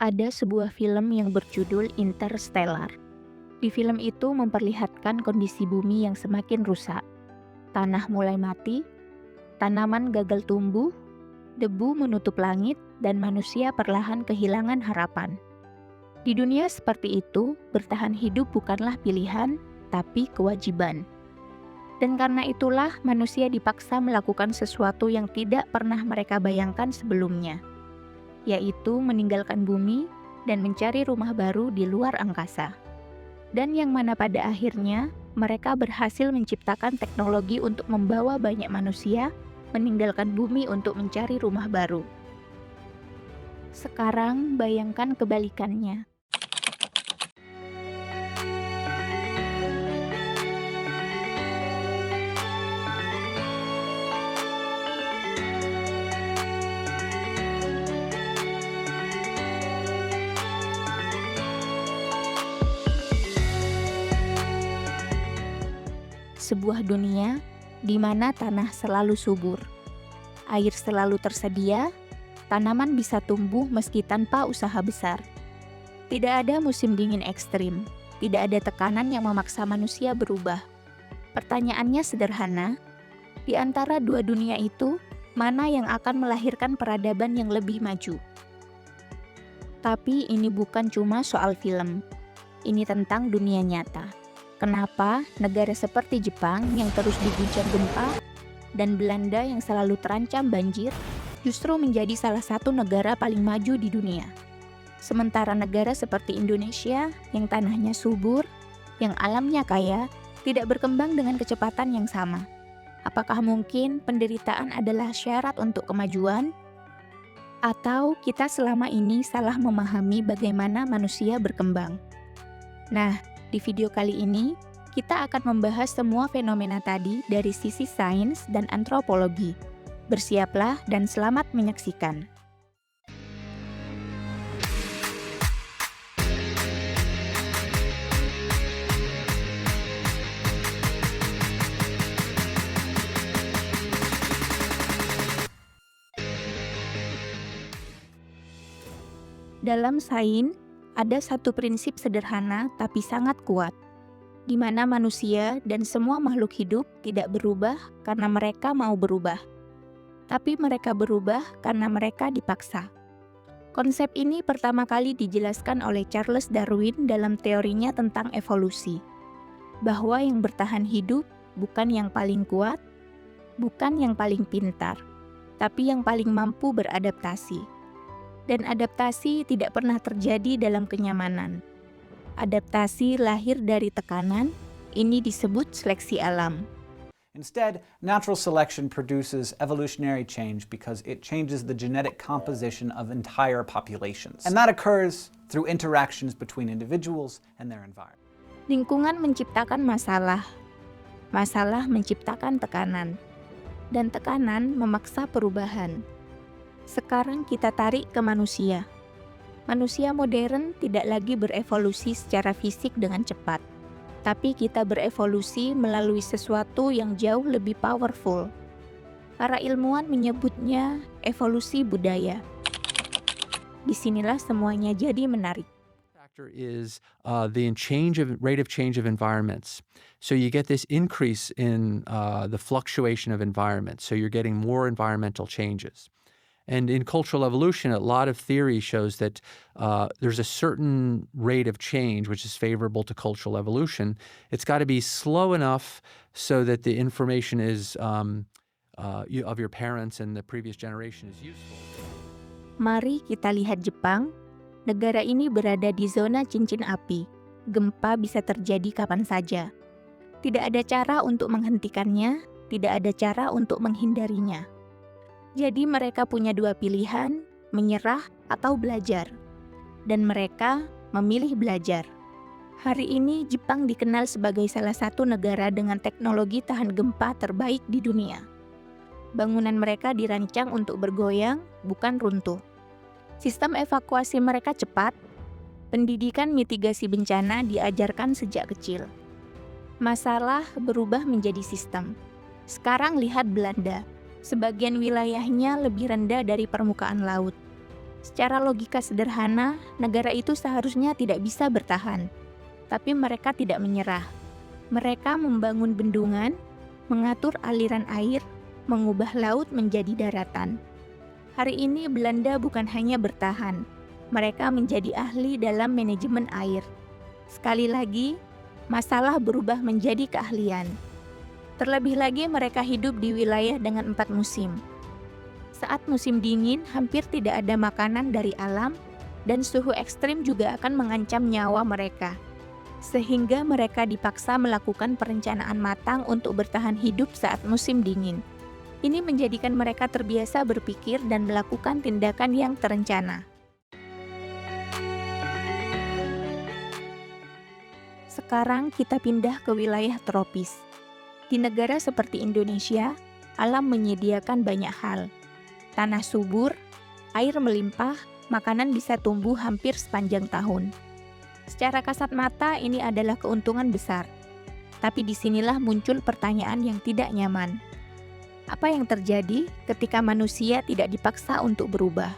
Ada sebuah film yang berjudul Interstellar. Di film itu memperlihatkan kondisi bumi yang semakin rusak. Tanah mulai mati, tanaman gagal tumbuh, debu menutup langit, dan manusia perlahan kehilangan harapan. Di dunia seperti itu, bertahan hidup bukanlah pilihan, tapi kewajiban. Dan karena itulah manusia dipaksa melakukan sesuatu yang tidak pernah mereka bayangkan sebelumnya, yaitu meninggalkan bumi dan mencari rumah baru di luar angkasa. Dan yang mana pada akhirnya, mereka berhasil menciptakan teknologi untuk membawa banyak manusia meninggalkan bumi untuk mencari rumah baru. Sekarang bayangkan kebalikannya. Sebuah dunia di mana tanah selalu subur, air selalu tersedia, tanaman bisa tumbuh meski tanpa usaha besar. Tidak ada musim dingin ekstrim, tidak ada tekanan yang memaksa manusia berubah. Pertanyaannya sederhana, di antara dua dunia itu, mana yang akan melahirkan peradaban yang lebih maju? Tapi ini bukan cuma soal film, ini tentang dunia nyata. Kenapa negara seperti Jepang yang terus diguncang gempa dan Belanda yang selalu terancam banjir justru menjadi salah satu negara paling maju di dunia? Sementara negara seperti Indonesia yang tanahnya subur, yang alamnya kaya, tidak berkembang dengan kecepatan yang sama. Apakah mungkin penderitaan adalah syarat untuk kemajuan? Atau kita selama ini salah memahami bagaimana manusia berkembang? Nah, di video kali ini, kita akan membahas semua fenomena tadi dari sisi sains dan antropologi. Bersiaplah dan selamat menyaksikan. Dalam sains, ada satu prinsip sederhana tapi sangat kuat, di mana manusia dan semua makhluk hidup tidak berubah karena mereka mau berubah, tapi mereka berubah karena mereka dipaksa. Konsep ini pertama kali dijelaskan oleh Charles Darwin dalam teorinya tentang evolusi, bahwa yang bertahan hidup bukan yang paling kuat, bukan yang paling pintar, tapi yang paling mampu beradaptasi. Dan adaptasi tidak pernah terjadi dalam kenyamanan. Adaptasi lahir dari tekanan, ini disebut seleksi alam. Instead, natural selection produces evolutionary change because it changes the genetic composition of entire populations. And that occurs through interactions between individuals and their environment. Lingkungan menciptakan masalah. Masalah menciptakan tekanan. Dan tekanan memaksa perubahan. Sekarang kita tarik ke manusia. Manusia modern tidak lagi berevolusi secara fisik dengan cepat, tapi kita berevolusi melalui sesuatu yang jauh lebih powerful. Para ilmuwan menyebutnya evolusi budaya. Disinilah semuanya jadi menarik. Factor is the rate of change of environments. So you get this increase in the fluctuation of environments. So you're getting more environmental changes. And in cultural evolution, a lot of theory shows that there's a certain rate of change which is favorable to cultural evolution. It's got to be slow enough so that the information is of your parents and the previous generation is useful. Mari kita lihat Jepang. Negara ini berada di zona cincin api. Gempa bisa terjadi kapan saja. Tidak ada cara untuk menghentikannya, tidak ada cara untuk menghindarinya. Jadi mereka punya dua pilihan, menyerah atau belajar. Dan mereka memilih belajar. Hari ini Jepang dikenal sebagai salah satu negara dengan teknologi tahan gempa terbaik di dunia. Bangunan mereka dirancang untuk bergoyang, bukan runtuh. Sistem evakuasi mereka cepat. Pendidikan mitigasi bencana diajarkan sejak kecil. Masalah berubah menjadi sistem. Sekarang lihat Belanda. Sebagian wilayahnya lebih rendah dari permukaan laut. Secara logika sederhana, negara itu seharusnya tidak bisa bertahan. Tapi mereka tidak menyerah. Mereka membangun bendungan, mengatur aliran air, mengubah laut menjadi daratan. Hari ini Belanda bukan hanya bertahan, mereka menjadi ahli dalam manajemen air. Sekali lagi, masalah berubah menjadi keahlian. Terlebih lagi mereka hidup di wilayah dengan 4 musim. Saat musim dingin, hampir tidak ada makanan dari alam, dan suhu ekstrim juga akan mengancam nyawa mereka. Sehingga mereka dipaksa melakukan perencanaan matang untuk bertahan hidup saat musim dingin. Ini menjadikan mereka terbiasa berpikir dan melakukan tindakan yang terencana. Sekarang kita pindah ke wilayah tropis. Di negara seperti Indonesia, alam menyediakan banyak hal. Tanah subur, air melimpah, makanan bisa tumbuh hampir sepanjang tahun. Secara kasat mata ini adalah keuntungan besar. Tapi disinilah muncul pertanyaan yang tidak nyaman. Apa yang terjadi ketika manusia tidak dipaksa untuk berubah?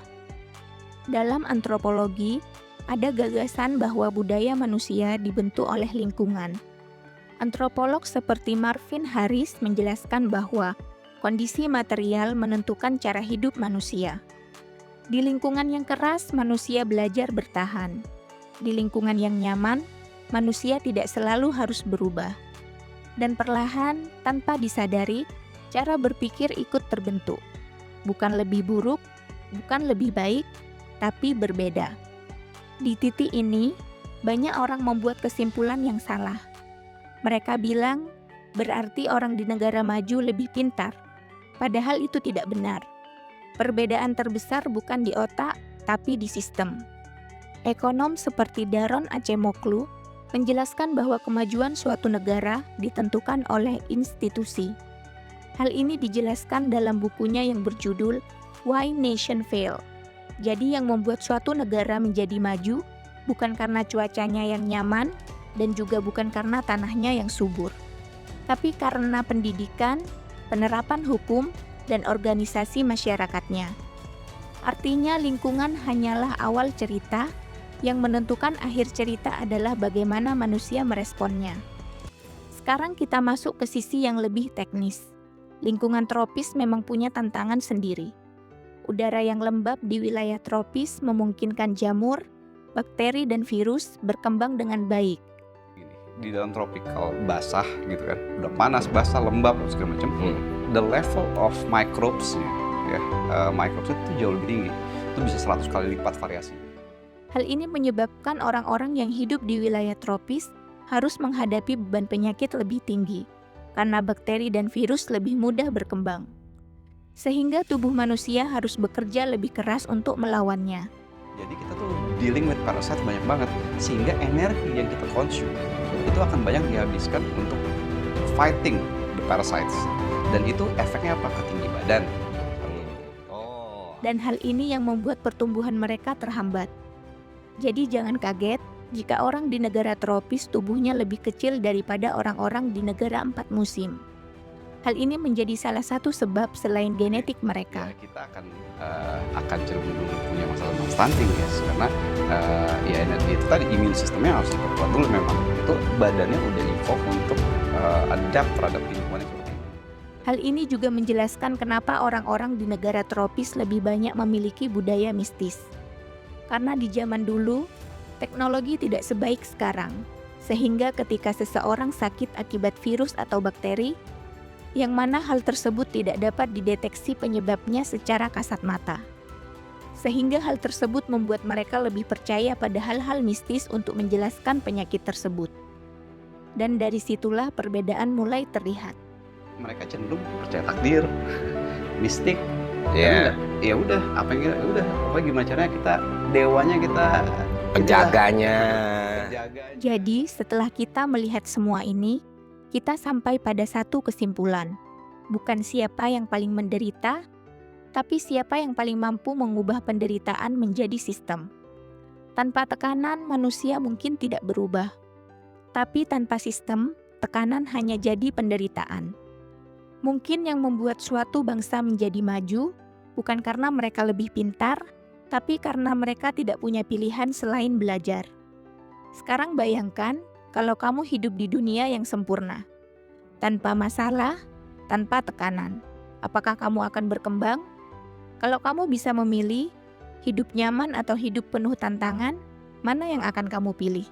Dalam antropologi, ada gagasan bahwa budaya manusia dibentuk oleh lingkungan. Antropolog seperti Marvin Harris menjelaskan bahwa kondisi material menentukan cara hidup manusia. Di lingkungan yang keras, manusia belajar bertahan. Di lingkungan yang nyaman, manusia tidak selalu harus berubah. Dan perlahan, tanpa disadari, cara berpikir ikut terbentuk. Bukan lebih buruk, bukan lebih baik, tapi berbeda. Di titik ini, banyak orang membuat kesimpulan yang salah. Mereka bilang, berarti orang di negara maju lebih pintar. Padahal itu tidak benar. Perbedaan terbesar bukan di otak, tapi di sistem. Ekonom seperti Daron Acemoglu menjelaskan bahwa kemajuan suatu negara ditentukan oleh institusi. Hal ini dijelaskan dalam bukunya yang berjudul Why Nation Fail. Jadi yang membuat suatu negara menjadi maju bukan karena cuacanya yang nyaman dan juga bukan karena tanahnya yang subur, tapi karena pendidikan, penerapan hukum, dan organisasi masyarakatnya. Artinya lingkungan hanyalah awal cerita, yang menentukan akhir cerita adalah bagaimana manusia meresponnya. Sekarang kita masuk ke sisi yang lebih teknis. Lingkungan tropis memang punya tantangan sendiri. Udara yang lembab di wilayah tropis memungkinkan jamur, bakteri, dan virus berkembang dengan baik. Di dalam tropikal basah gitu kan, udah panas, basah, lembab, segala macam. The level of microbes microbes itu jauh lebih tinggi. Itu bisa 100 kali lipat variasi. Hal ini menyebabkan orang-orang yang hidup di wilayah tropis harus menghadapi beban penyakit lebih tinggi, karena bakteri dan virus lebih mudah berkembang. Sehingga tubuh manusia harus bekerja lebih keras untuk melawannya. Jadi kita tuh dealing with parasite banyak banget, sehingga energi yang kita consume itu akan banyak dihabiskan untuk fighting the parasites. Dan itu efeknya apa? Ke tinggi badan. Dan hal ini yang membuat pertumbuhan mereka terhambat. Jadi jangan kaget jika orang di negara tropis tubuhnya lebih kecil daripada orang-orang di negara 4 musim. Hal ini menjadi salah satu sebab selain genetik mereka. Ya, kita akan cenderung punya masalah stunting ya, karena itu tadi imun sistemnya harus diperkuat dulu memang. Itu badannya udah evolve untuk adapt terhadap lingkungan yang seperti itu. Hal ini juga menjelaskan kenapa orang-orang di negara tropis lebih banyak memiliki budaya mistis. Karena di zaman dulu, teknologi tidak sebaik sekarang, sehingga ketika seseorang sakit akibat virus atau bakteri, yang mana hal tersebut tidak dapat dideteksi penyebabnya secara kasat mata. Sehingga hal tersebut membuat mereka lebih percaya pada hal-hal mistis untuk menjelaskan penyakit tersebut. Dan dari situlah perbedaan mulai terlihat. Mereka cenderung percaya takdir, mistik. Ya. Ya udah, gimana caranya kita dewanya kita penjaganya. Jadi setelah kita melihat semua ini, kita sampai pada satu kesimpulan. Bukan siapa yang paling menderita, tapi siapa yang paling mampu mengubah penderitaan menjadi sistem. Tanpa tekanan, manusia mungkin tidak berubah. Tapi tanpa sistem, tekanan hanya jadi penderitaan. Mungkin yang membuat suatu bangsa menjadi maju bukan karena mereka lebih pintar, tapi karena mereka tidak punya pilihan selain belajar. Sekarang bayangkan kalau kamu hidup di dunia yang sempurna, tanpa masalah, tanpa tekanan. Apakah kamu akan berkembang? Kalau kamu bisa memilih hidup nyaman atau hidup penuh tantangan, mana yang akan kamu pilih?